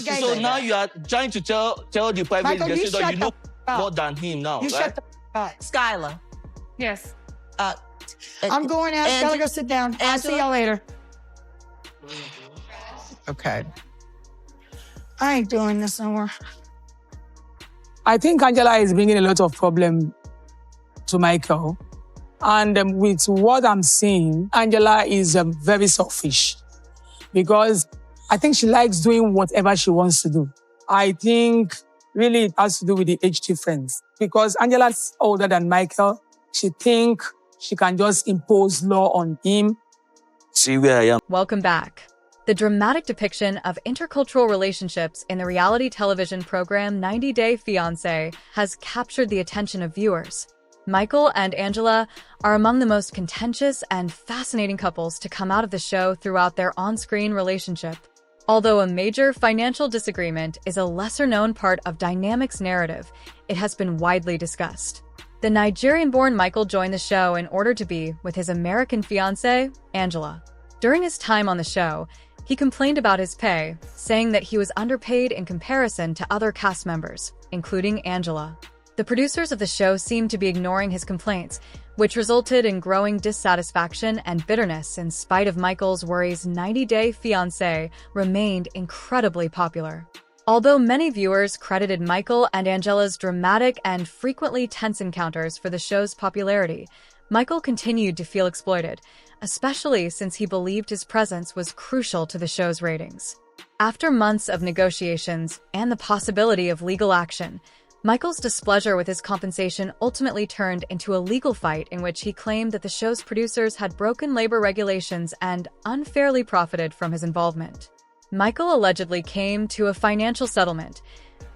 So now you are trying to tell the private Michael, you investigator shut you know the more than him now, You right? shut the up. Skylar. Yes. I'm going out. Gotta go sit down. I'll see y'all later. Okay. I ain't doing this no more. I think Angela is bringing a lot of problem to Michael. And with what I'm seeing, Angela is very selfish because I think she likes doing whatever she wants to do. I think really it has to do with the age difference because Angela's older than Michael. She thinks she can just impose law on him. See where I am. Welcome back. The dramatic depiction of intercultural relationships in the reality television program 90 Day Fiancé has captured the attention of viewers. Michael and Angela are among the most contentious and fascinating couples to come out of the show throughout their on-screen relationship. Although a major financial disagreement is a lesser-known part of Dynamic's narrative, it has been widely discussed. The Nigerian-born Michael joined the show in order to be with his American fiancée, Angela. During his time on the show, he complained about his pay, saying that he was underpaid in comparison to other cast members, including Angela. The producers of the show seemed to be ignoring his complaints, which resulted in growing dissatisfaction and bitterness in spite of Michael's worries. 90 Day Fiancé remained incredibly popular. Although many viewers credited Michael and Angela's dramatic and frequently tense encounters for the show's popularity, Michael continued to feel exploited, especially since he believed his presence was crucial to the show's ratings. After months of negotiations and the possibility of legal action, Michael's displeasure with his compensation ultimately turned into a legal fight in which he claimed that the show's producers had broken labor regulations and unfairly profited from his involvement. Michael allegedly came to a financial settlement.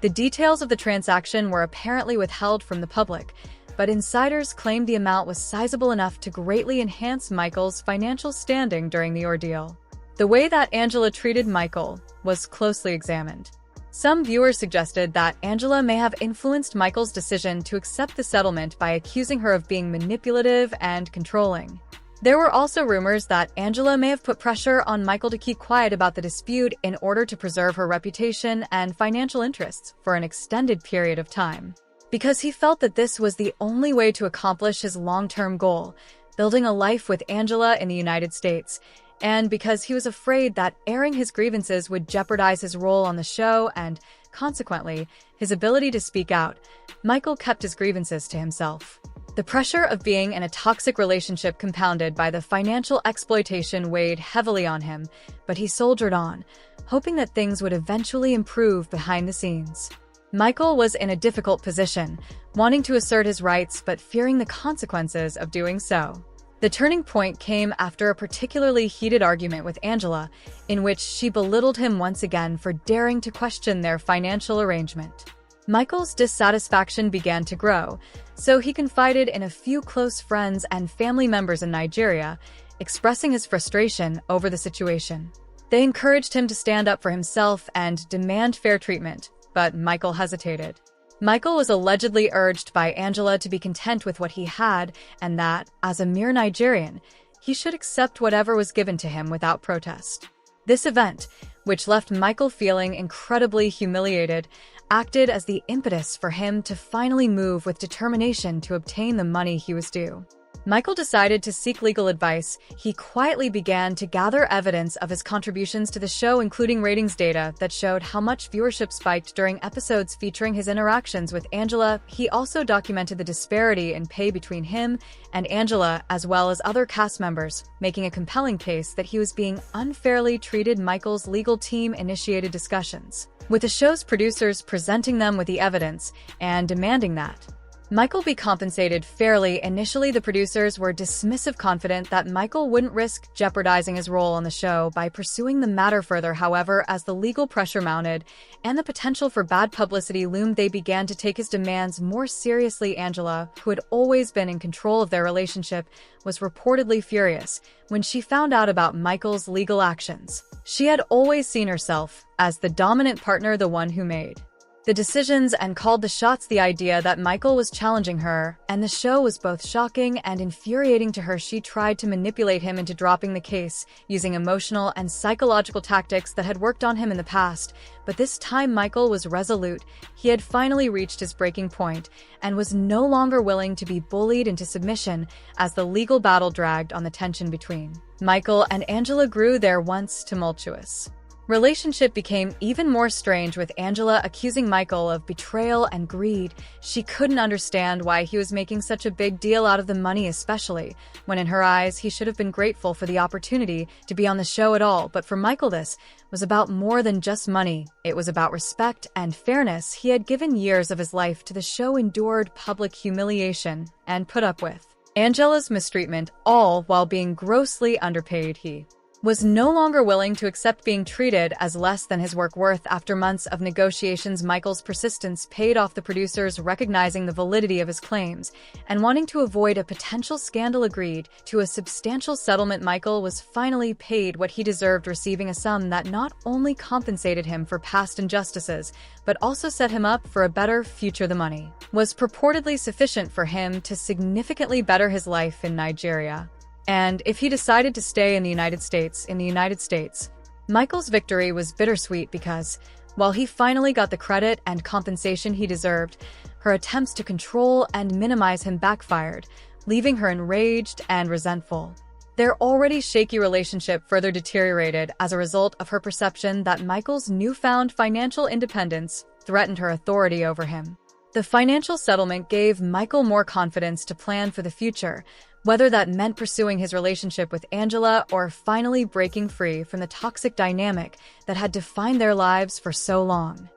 The details of the transaction were apparently withheld from the public, but insiders claimed the amount was sizable enough to greatly enhance Michael's financial standing during the ordeal. The way that Angela treated Michael was closely examined. Some viewers suggested that Angela may have influenced Michael's decision to accept the settlement by accusing her of being manipulative and controlling. There were also rumors that Angela may have put pressure on Michael to keep quiet about the dispute in order to preserve her reputation and financial interests for an extended period of time. Because he felt that this was the only way to accomplish his long-term goal, building a life with Angela in the United States, and because he was afraid that airing his grievances would jeopardize his role on the show and, consequently, his ability to speak out, Michael kept his grievances to himself. The pressure of being in a toxic relationship compounded by the financial exploitation weighed heavily on him, but he soldiered on, hoping that things would eventually improve behind the scenes. Michael was in a difficult position, wanting to assert his rights but fearing the consequences of doing so. The turning point came after a particularly heated argument with Angela, in which she belittled him once again for daring to question their financial arrangement. Michael's dissatisfaction began to grow, so he confided in a few close friends and family members in Nigeria, expressing his frustration over the situation. They encouraged him to stand up for himself and demand fair treatment, but Michael hesitated. Michael was allegedly urged by Angela to be content with what he had and that, as a mere Nigerian, he should accept whatever was given to him without protest. This event, which left Michael feeling incredibly humiliated, acted as the impetus for him to finally move with determination to obtain the money he was due. Michael decided to seek legal advice. He quietly began to gather evidence of his contributions to the show, including ratings data that showed how much viewership spiked during episodes featuring his interactions with Angela. He also documented the disparity in pay between him and Angela, as well as other cast members, making a compelling case that he was being unfairly treated. Michael's legal team initiated discussions, with the show's producers presenting them with the evidence and demanding that Michael be compensated fairly. Initially, the producers were dismissive, confident that Michael wouldn't risk jeopardizing his role on the show by pursuing the matter further. However, as the legal pressure mounted and the potential for bad publicity loomed, they began to take his demands more seriously. Angela, who had always been in control of their relationship, was reportedly furious when she found out about Michael's legal actions. She had always seen herself as the dominant partner, the one who made the decisions and called the shots. The idea that Michael was challenging her, and the show was both shocking and infuriating to her. She tried to manipulate him into dropping the case, using emotional and psychological tactics that had worked on him in the past. But this time Michael was resolute. He had finally reached his breaking point and was no longer willing to be bullied into submission as the legal battle dragged on. The tension between Michael and Angela grew. Their once tumultuous relationship became even more strange, with Angela accusing Michael of betrayal and greed. She couldn't understand why he was making such a big deal out of the money, especially when in her eyes he should have been grateful for the opportunity to be on the show at all. But for Michael, this was about more than just money. It was about respect and fairness. He had given years of his life to the show, endured public humiliation, and put up with Angela's mistreatment, all while being grossly underpaid. He was no longer willing to accept being treated as less than his work worth. After months of negotiations, Michael's persistence paid off. The producers, recognizing the validity of his claims and wanting to avoid a potential scandal, agreed to a substantial settlement. Michael was finally paid what he deserved, receiving a sum that not only compensated him for past injustices, but also set him up for a better future. The money was purportedly sufficient for him to significantly better his life in Nigeria, and if he decided to stay in the United States. Michael's victory was bittersweet because, while he finally got the credit and compensation he deserved, her attempts to control and minimize him backfired, leaving her enraged and resentful. Their already shaky relationship further deteriorated as a result of her perception that Michael's newfound financial independence threatened her authority over him. The financial settlement gave Michael more confidence to plan for the future, whether that meant pursuing his relationship with Angela or finally breaking free from the toxic dynamic that had defined their lives for so long.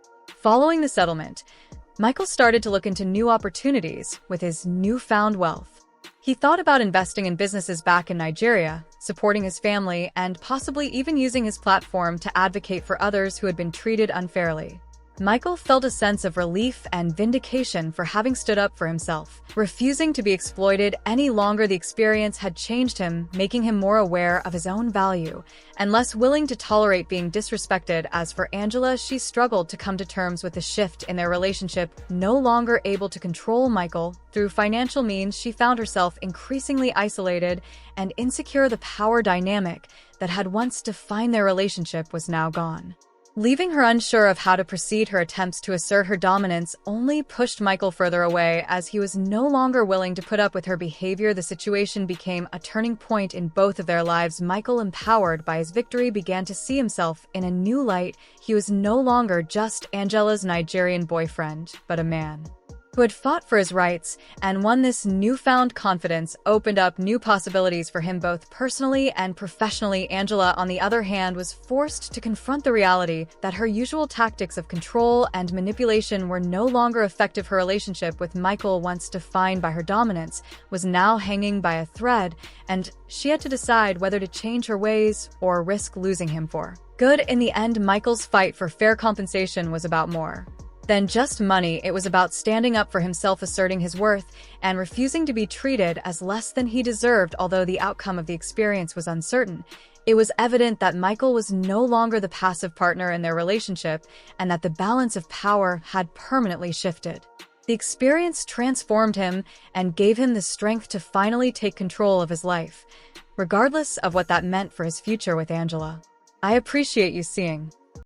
Following the settlement, Michael started to look into new opportunities with his newfound wealth. He thought about investing in businesses back in Nigeria, supporting his family, and possibly even using his platform to advocate for others who had been treated unfairly. Michael felt a sense of relief and vindication for having stood up for himself, refusing to be exploited any longer. The experience had changed him, making him more aware of his own value and less willing to tolerate being disrespected. As for Angela, she struggled to come to terms with the shift in their relationship. No longer able to control Michael through financial means, she found herself increasingly isolated and insecure. The power dynamic that had once defined their relationship was now gone, leaving her unsure of how to proceed. Her attempts to assert her dominance only pushed Michael further away, as he was no longer willing to put up with her behavior. The situation became a turning point in both of their lives. Michael, empowered by his victory, began to see himself in a new light. He was no longer just Angela's Nigerian boyfriend, but a man who had fought for his rights and won. This newfound confidence opened up new possibilities for him both personally and professionally. Angela, on the other hand, was forced to confront the reality that her usual tactics of control and manipulation were no longer effective. Her relationship with Michael, once defined by her dominance, was now hanging by a thread, and she had to decide whether to change her ways or risk losing him for good. In the end, Michael's fight for fair compensation was about more than just money. It was about standing up for himself, asserting his worth, and refusing to be treated as less than he deserved. Although the outcome of the experience was uncertain, it was evident that Michael was no longer the passive partner in their relationship, and that the balance of power had permanently shifted. The experience transformed him and gave him the strength to finally take control of his life, regardless of what that meant for his future with Angela. I appreciate you seeing